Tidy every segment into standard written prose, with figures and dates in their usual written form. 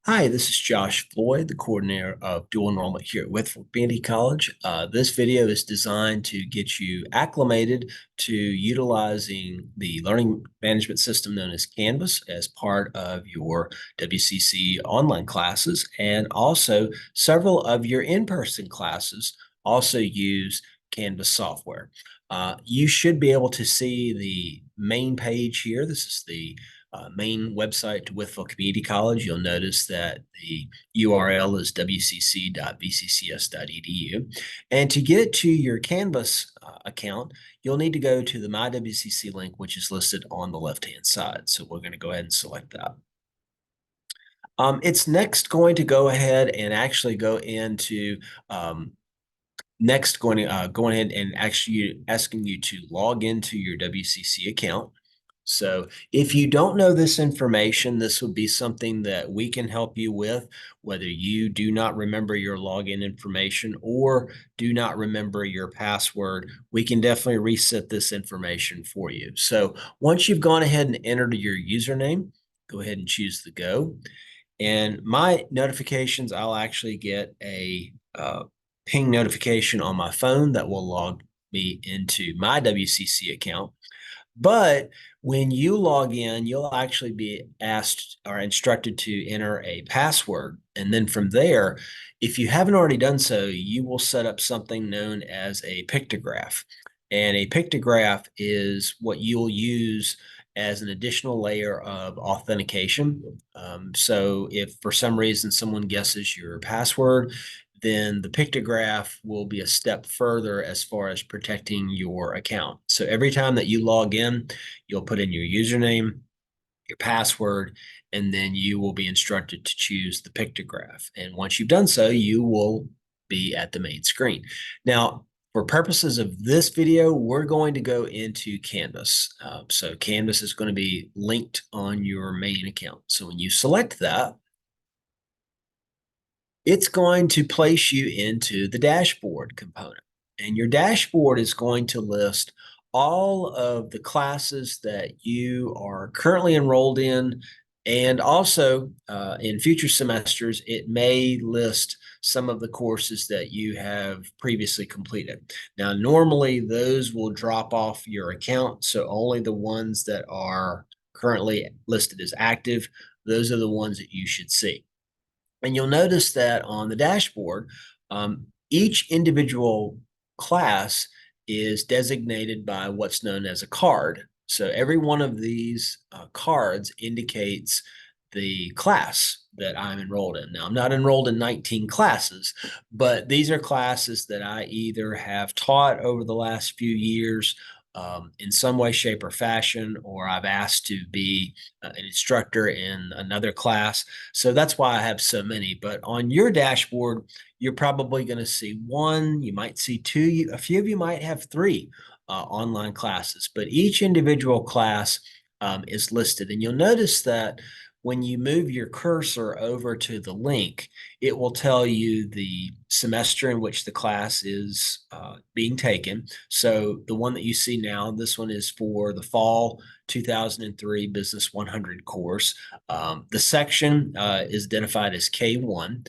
Hi, this is Josh Floyd, the coordinator of dual enrollment here at Whitfield Community College. This video is designed to get you acclimated to utilizing the learning management system known as Canvas as part of your WCC online classes, and also several of your in-person classes also use Canvas software. You should be able to see the main page here. This is the main website to Whitfield Community College. You'll notice that the URL is wcc.vccs.edu. And to get to your Canvas account, you'll need to go to the My WCC link, which is listed on the left-hand side. So we're going to go ahead and select that. It's next going to go ahead and actually go into going ahead and actually asking you to log into your WCC account. So if you don't know this information, this would be something that we can help you with, whether you do not remember your login information or do not remember your password. We can definitely reset this information for you. So once you've gone ahead and entered your username, go ahead and choose the Go. And my notifications, I'll actually get a ping notification on my phone that will log me into my WCC account. But when you log in, you'll actually be asked or instructed to enter a password. And then from there, if you haven't already done so, you will set up something known as a pictograph. And a pictograph is what you'll use as an additional layer of authentication. So if for some reason someone guesses your password, then the pictograph will be a step further as far as protecting your account. So every time that you log in, you'll put in your username, your password, and then you will be instructed to choose the pictograph. And once you've done so, you will be at the main screen. Now, for purposes of this video, we're going to go into Canvas. So Canvas is going to be linked on your main account. So when you select that, it's going to place you into the dashboard component. And your dashboard is going to list all of the classes that you are currently enrolled in. And also in future semesters, it may list some of the courses that you have previously completed. Now, normally those will drop off your account. So only the ones that are currently listed as active, those are the ones that you should see. And you'll notice that on the dashboard, each individual class is designated by what's known as a card. So every one of these cards indicates the class that I'm enrolled in. Now, I'm not enrolled in 19 classes, but these are classes that I either have taught over the last few years in some way, shape, or fashion, or I've asked to be an instructor in another class. So that's why I have so many. But on your dashboard, you're probably going to see one, you might see two, a few of you might have three online classes, but each individual class is listed. And you'll notice that when you move your cursor over to the link, it will tell you the semester in which the class is being taken. So the one that you see now, this one is for the fall 2003 Business 100 course. The section is identified as K1.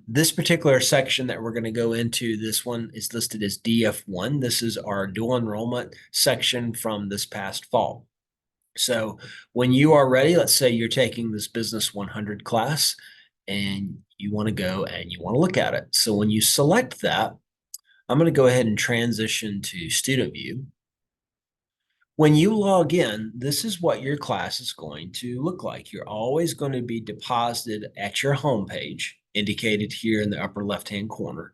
This particular section that we're going to go into, this one is listed as DF1. This is our dual enrollment section from this past fall. So when you are ready, let's say you're taking this Business 100 class and you want to go and you want to look at it. So when you select that, I'm going to go ahead and transition to Student View. When you log in, this is what your class is going to look like. You're always going to be deposited at your home page, indicated here in the upper left-hand corner.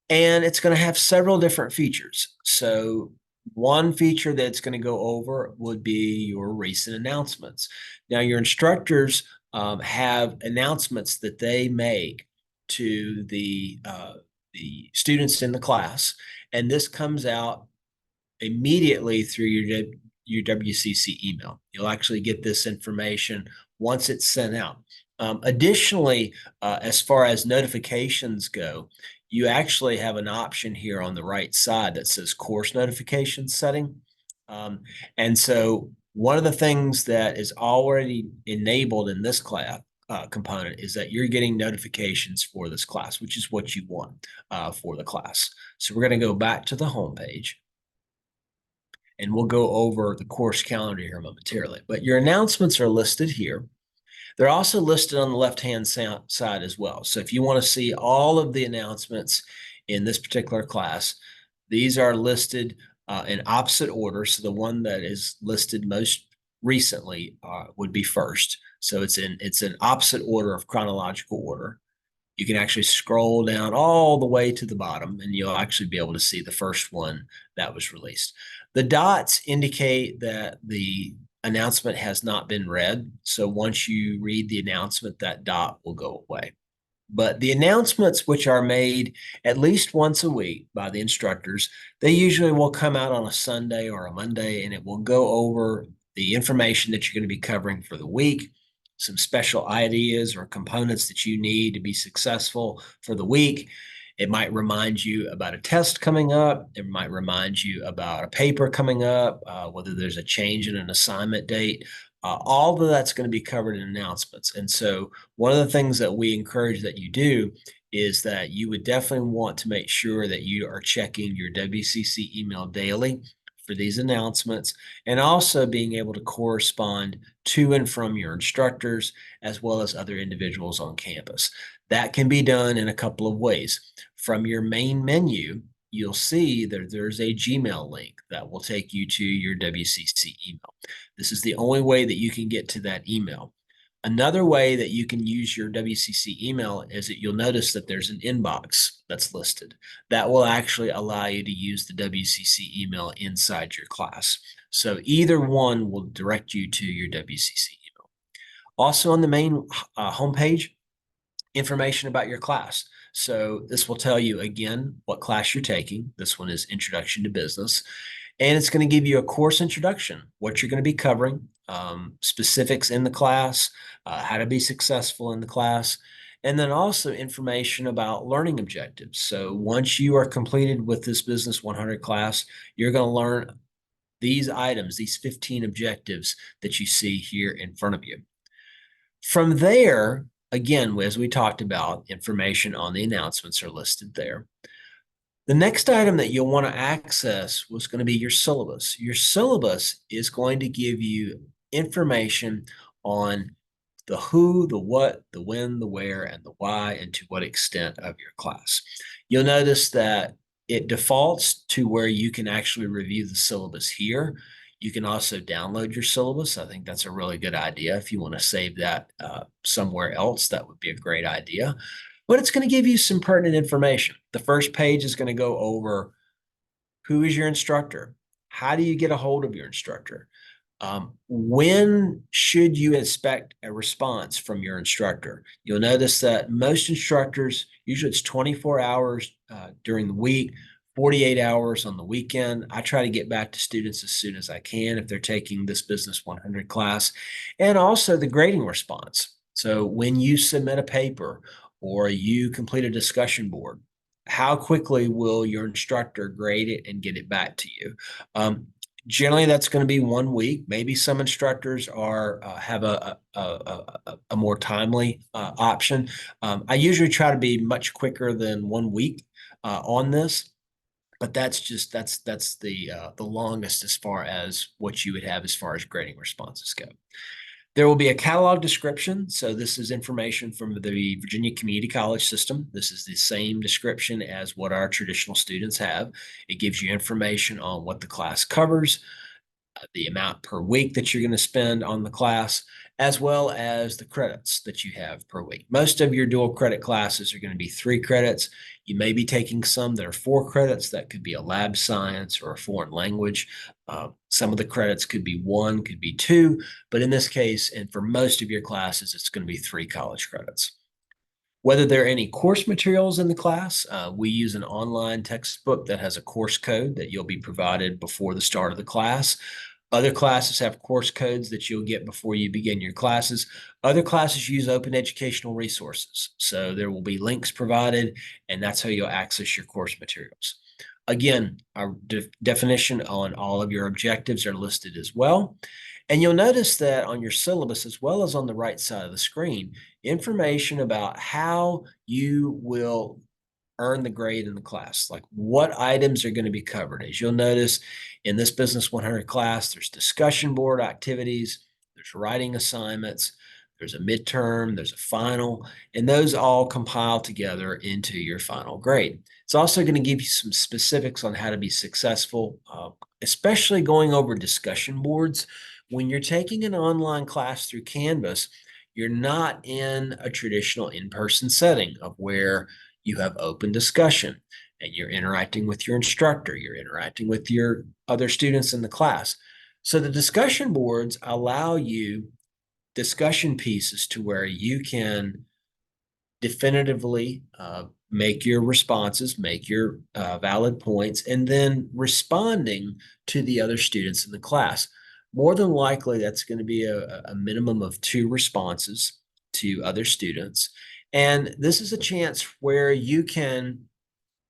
And it's going to have several different features. So one feature that's going to go over would be your recent announcements. Now, your instructors have announcements that they make to the students in the class, and this comes out immediately through your WCC email. You'll actually get this information once it's sent out. Additionally, as far as notifications go, you actually have an option here on the right side that says course notifications setting. And so one of the things that is already enabled in this component is that you're getting notifications for this class, which is what you want for the class. So we're going to go back to the home page, and we'll go over the course calendar here momentarily. But your announcements are listed here. They're also listed on the left-hand side as well. So if you want to see all of the announcements in this particular class, these are listed in opposite order. So the one that is listed most recently would be first. So it's in opposite order of chronological order. You can actually scroll down all the way to the bottom, and you'll actually be able to see the first one that was released. The dots indicate that the announcement has not been read. So once you read the announcement, that dot will go away. But the announcements, which are made at least once a week by the instructors, they usually will come out on a Sunday or a Monday, and it will go over the information that you're going to be covering for the week, some special ideas or components that you need to be successful for the week. It might remind you about a test coming up. It might remind you about a paper coming up, whether there's a change in an assignment date. All of that's going to be covered in announcements. And so one of the things that we encourage that you do is that you would definitely want to make sure that you are checking your WCC email daily for these announcements, and also being able to correspond to and from your instructors as well as other individuals on campus. That can be done in a couple of ways. From your main menu, you'll see that there's a Gmail link that will take you to your WCC email. This is the only way that you can get to that email. Another way that you can use your WCC email is that you'll notice that there's an inbox that's listed. That will actually allow you to use the WCC email inside your class. So either one will direct you to your WCC email. Also on the main homepage, information about your class. So this will tell you again what class you're taking. This one is Introduction to Business. And it's going to give you a course introduction, what you're going to be covering, specifics in the class, how to be successful in the class, and then also information about learning objectives. So once you are completed with this Business 100 class, you're going to learn these items, these 15 objectives that you see here in front of you. From there, again, as we talked about, information on the announcements are listed there. The next item that you'll want to access was going to be your syllabus. Your syllabus is going to give you information on the who, the what, the when, the where, and the why, and to what extent of your class. You'll notice that it defaults to where you can actually review the syllabus here. You can also download your syllabus. I think that's a really good idea. If you want to save that somewhere else, that would be a great idea. But it's going to give you some pertinent information. The first page is going to go over who is your instructor? How do you get a hold of your instructor? When should you expect a response from your instructor? You'll notice that most instructors, usually it's 24 hours during the week, 48 hours on the weekend. I try to get back to students as soon as I can if they're taking this Business 100 class, and also the grading response. So when you submit a paper or you complete a discussion board, how quickly will your instructor grade it and get it back to you? Generally, that's going to be 1 week. Maybe some instructors have a more timely option. I usually try to be much quicker than 1 week on this, but that's the longest as far as what you would have as far as grading responses go. There will be a catalog description. So this is information from the Virginia Community College system. This is the same description as what our traditional students have. It gives you information on what the class covers, the amount per week that you're going to spend on the class, as well as the credits that you have per week. Most of your dual credit classes are going to be 3 credits. You may be taking some that are 4 credits. That could be a lab science or a foreign language. Some of the credits could be 1, could be 2, but in this case, and for most of your classes, it's going to be 3 college credits. Whether there are any course materials in the class, we use an online textbook that has a course code that you'll be provided before the start of the class. Other classes have course codes that you'll get before you begin your classes. Other classes use open educational resources. So there will be links provided, and that's how you'll access your course materials. Again, our definition on all of your objectives are listed as well. And you'll notice that on your syllabus, as well as on the right side of the screen, information about how you will earn the grade in the class, like what items are going to be covered. As you'll notice in this Business 100 class, there's discussion board activities, there's writing assignments, there's a midterm, there's a final, and those all compile together into your final grade. It's also going to give you some specifics on how to be successful, especially going over discussion boards. When you're taking an online class through Canvas, you're not in a traditional in-person setting of where you have open discussion and you're interacting with your instructor, you're interacting with your other students in the class. So the discussion boards allow you discussion pieces to where you can definitively make your responses, make your valid points, and then responding to the other students in the class. More than likely, that's going to be a minimum of 2 responses to other students. And this is a chance where you can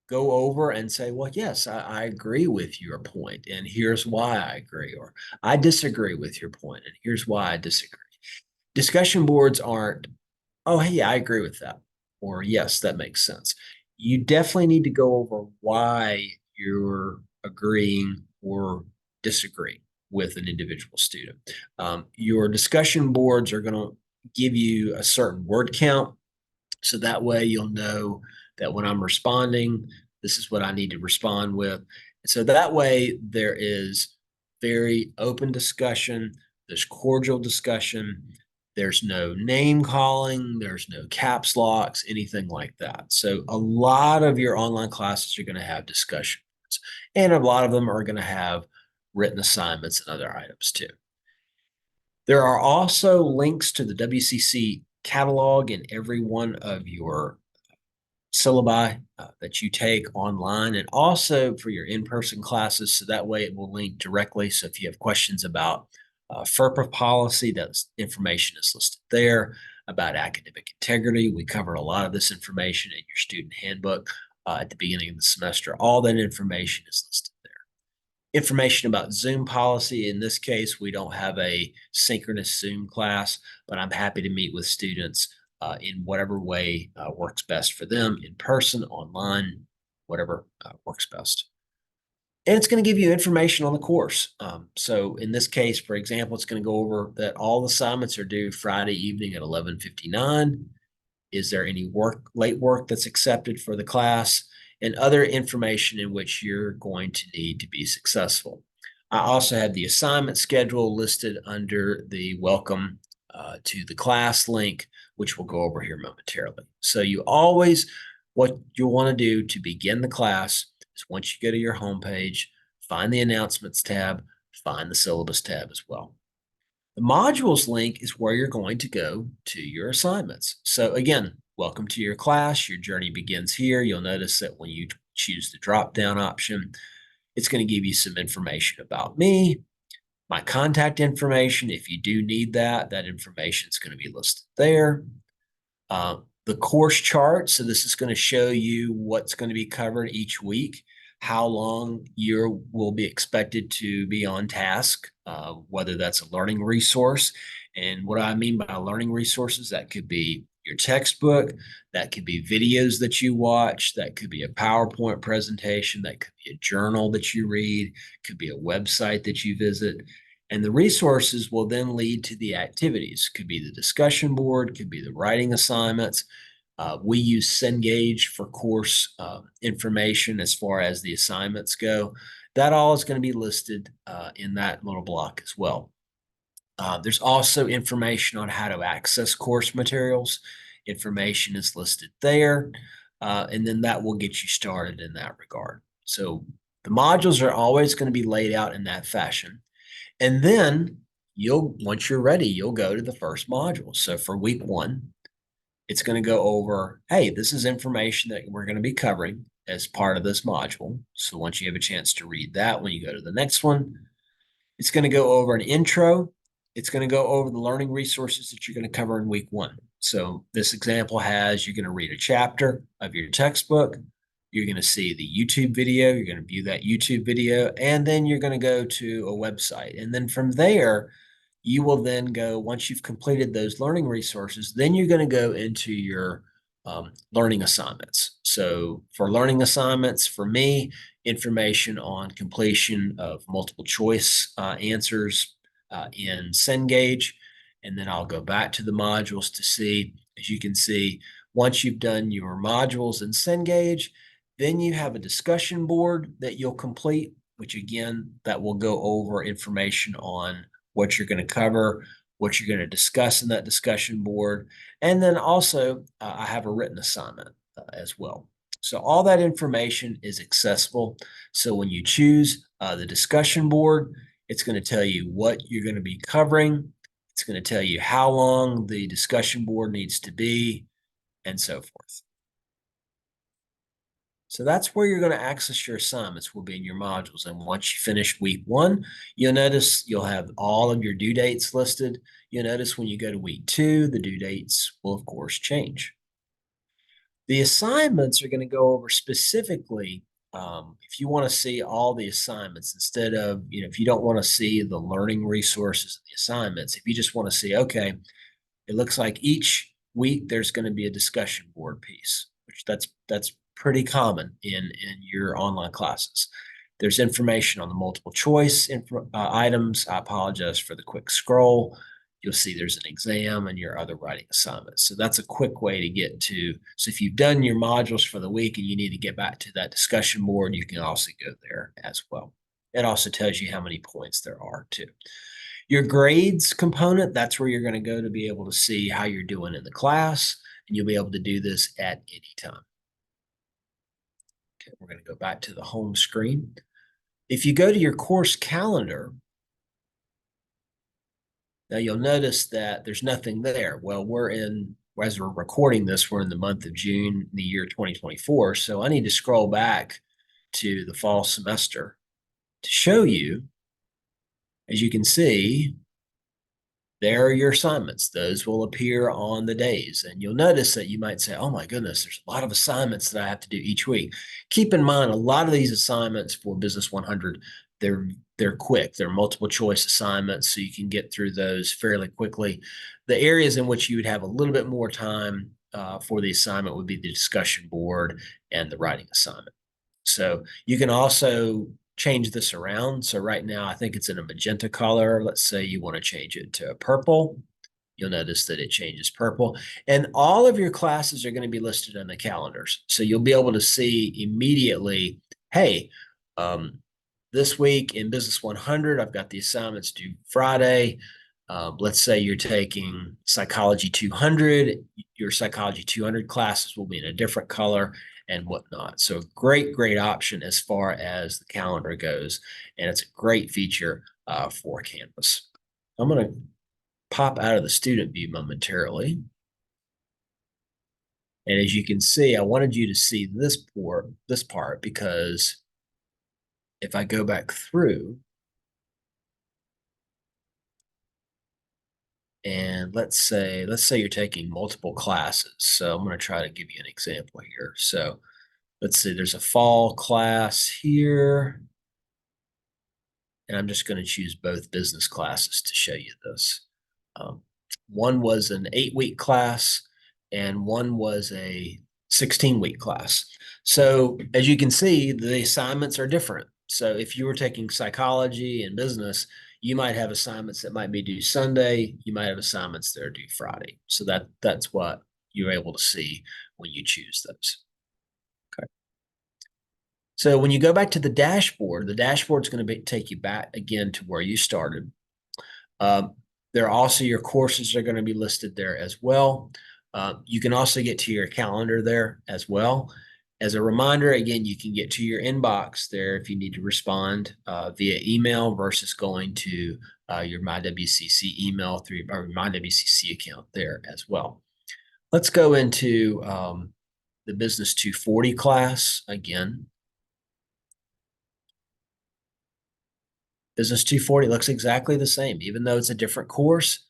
go over and say, well, yes, I agree with your point, and here's why I agree, or I disagree with your point, and here's why I disagree. Discussion boards aren't, oh, hey, I agree with that, or yes, that makes sense. You definitely need to go over why you're agreeing or disagreeing with an individual student. Your discussion boards are going to give you a certain word count, so that way you'll know that when I'm responding, this is what I need to respond with. And so that way there is very open discussion, there's cordial discussion, there's no name calling, there's no caps locks, anything like that. So a lot of your online classes are going to have discussion boards, and a lot of them are going to have written assignments and other items too. There are also links to the WCC catalog in every one of your syllabi that you take online, and also for your in-person classes, so that way it will link directly. So if you have questions about FERPA policy, that information is listed there. About academic integrity, we covered a lot of this information in your student handbook at the beginning of the semester. All that information is listed there. Information about Zoom policy. In this case, we don't have a synchronous Zoom class, but I'm happy to meet with students in whatever way works best for them, in person, online, whatever works best. And it's going to give you information on the course. So in this case, for example, it's going to go over that all assignments are due Friday evening at 11:59. Is there any late work that's accepted for the class? And other information in which you're going to need to be successful. I also have the assignment schedule listed under the welcome to the class link, which we'll go over here momentarily. So what you'll want to do to begin the class is, once you go to your homepage, find the announcements tab, find the syllabus tab as well. The modules link is where you're going to go to your assignments. So again, welcome to your class. Your journey begins here. You'll notice that when you choose the drop-down option, it's going to give you some information about me, my contact information. If you do need that, that information is going to be listed there. The course chart. So this is going to show you what's going to be covered each week, how long you will be expected to be on task, whether that's a learning resource. And what I mean by learning resources, that could be your textbook, that could be videos that you watch, that could be a PowerPoint presentation, that could be a journal that you read, could be a website that you visit. And the resources will then lead to the activities. Could be the discussion board, could be the writing assignments. We use Cengage for course information as far as the assignments go. That all is going to be listed in that little block as well. There's also information on how to access course materials. Information is listed there, and then that will get you started in that regard. So the modules are always going to be laid out in that fashion. And then once you're ready, you'll go to the first module. So for week 1, it's going to go over, hey, this is information that we're going to be covering as part of this module. So once you have a chance to read that, when you go to the next one, it's going to go over an intro. It's going to go over the learning resources that you're going to cover in week 1. So this example you're going to read a chapter of your textbook. You're going to see the YouTube video. You're going to view that YouTube video, and then you're going to go to a website. And then from there, you will then go, once you've completed those learning resources, then you're going to go into your learning assignments. So for learning assignments, for me, information on completion of multiple choice answers in Cengage, and then I'll go back to the modules to see, as you can see, once you've done your modules in Cengage, then you have a discussion board that you'll complete, which again, that will go over information on what you're going to cover, what you're going to discuss in that discussion board. And then also, I have a written assignment as well. So all that information is accessible. So when you choose the discussion board, it's going to tell you what you're going to be covering. It's going to tell you how long the discussion board needs to be, and so forth. So that's where you're going to access your assignments, will be in your modules. And once you finish week 1, you'll notice you'll have all of your due dates listed. You'll notice when you go to week 2, the due dates will, of course, change. The assignments are going to go over specifically if you want to see all the assignments instead of, if you don't want to see the learning resources and the assignments, if you just want to see, okay, it looks like each week there's going to be a discussion board piece, which that's pretty common in your online classes. There's information on the multiple choice items. I apologize for the quick scroll. You'll see there's an exam and your other writing assignments. So that's a quick way to get to. So if you've done your modules for the week and you need to get back to that discussion board, you can also go there as well. It also tells you how many points there are too. Your grades component, that's where you're going to go to be able to see how you're doing in the class, and you'll be able to do this at any time. Okay, we're going to go back to the home screen. If you go to your course calendar, now you'll notice that there's nothing there. Well, as we're recording this, we're in the month of June, the year 2024. So I need to scroll back to the fall semester to show you, as you can see, there are your assignments. Those will appear on the days. And you'll notice that you might say, oh my goodness, there's a lot of assignments that I have to do each week. Keep in mind, a lot of these assignments for Business 100, they're quick. They're multiple choice assignments, so you can get through those fairly quickly. The areas in which you would have a little bit more time for the assignment would be the discussion board and the writing assignment. So you can also change this around. So right now, I think it's in a magenta color. Let's say you want to change it to purple. You'll notice that it changes purple. And all of your classes are going to be listed on the calendars. So you'll be able to see immediately, hey, this week in Business 100, I've got the assignments due Friday. Let's say you're taking Psychology 200. Your Psychology 200 classes will be in a different color and whatnot. So great option as far as the calendar goes. And it's a great feature for Canvas. I'm going to pop out of the student view momentarily. And as you can see, I wanted you to see this part, because if I go back through, and let's say you're taking multiple classes. So I'm going to try to give you an example here. So let's see, there's a fall class here. And I'm just going to choose both business classes to show you this. One was an 8-week class, and one was a 16-week class. So as you can see, the assignments are different. So if you were taking psychology and business, you might have assignments that might be due Sunday. You might have assignments that are due Friday. So that's what you're able to see when you choose those. Okay. So when you go back to the dashboard is going to take you back again to where you started. There are also your courses are going to be listed there as well. You can also get to your calendar there as well. As a reminder, again, you can get to your inbox there if you need to respond via email versus going to your MyWCC email through your MyWCC account there as well. Let's go into the Business 240 class again. Business 240 looks exactly the same. Even though it's a different course,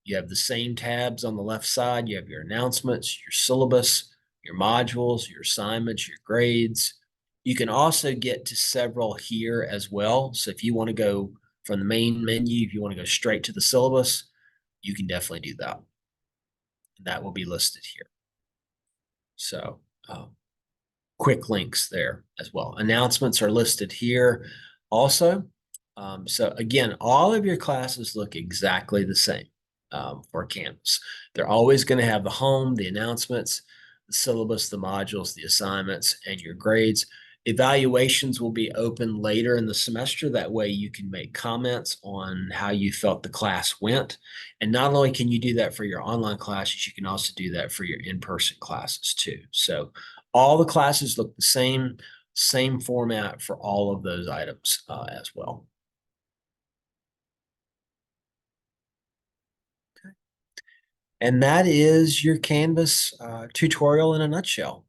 you have the same tabs on the left side. You have your announcements, your syllabus, your modules, your assignments, your grades. You can also get to several here as well. So if you want to go from the main menu. If you want to go straight to the syllabus, you can definitely do that. And that will be listed here. So quick links there as well. Announcements are listed here also. So again, all of your classes look exactly the same for Canvas. They're always going to have the home, the announcements, the syllabus, the modules, the assignments, and your grades. Evaluations will be open later in the semester. That way you can make comments on how you felt the class went. And not only can you do that for your online classes, you can also do that for your in-person classes too. So all the classes look the same format for all of those items as well. And that is your Canvas tutorial in a nutshell.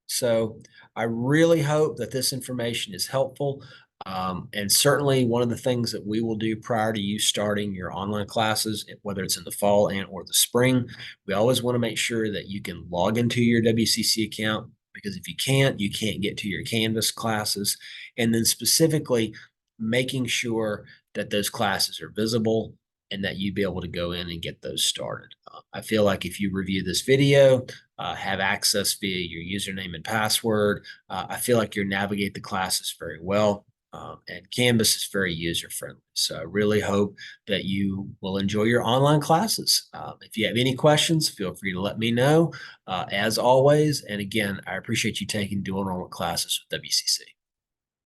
So I really hope that this information is helpful. And certainly one of the things that we will do prior to you starting your online classes, whether it's in the fall and or the spring, we always want to make sure that you can log into your WCC account, because if you can't get to your Canvas classes. And then specifically making sure that those classes are visible and that you'd be able to go in and get those started. I feel like if you review this video, have access via your username and password, I feel like you navigate the classes very well. And Canvas is very user-friendly. So I really hope that you will enjoy your online classes. If you have any questions, feel free to let me know, as always. And again, I appreciate you taking dual enrollment classes with WCC.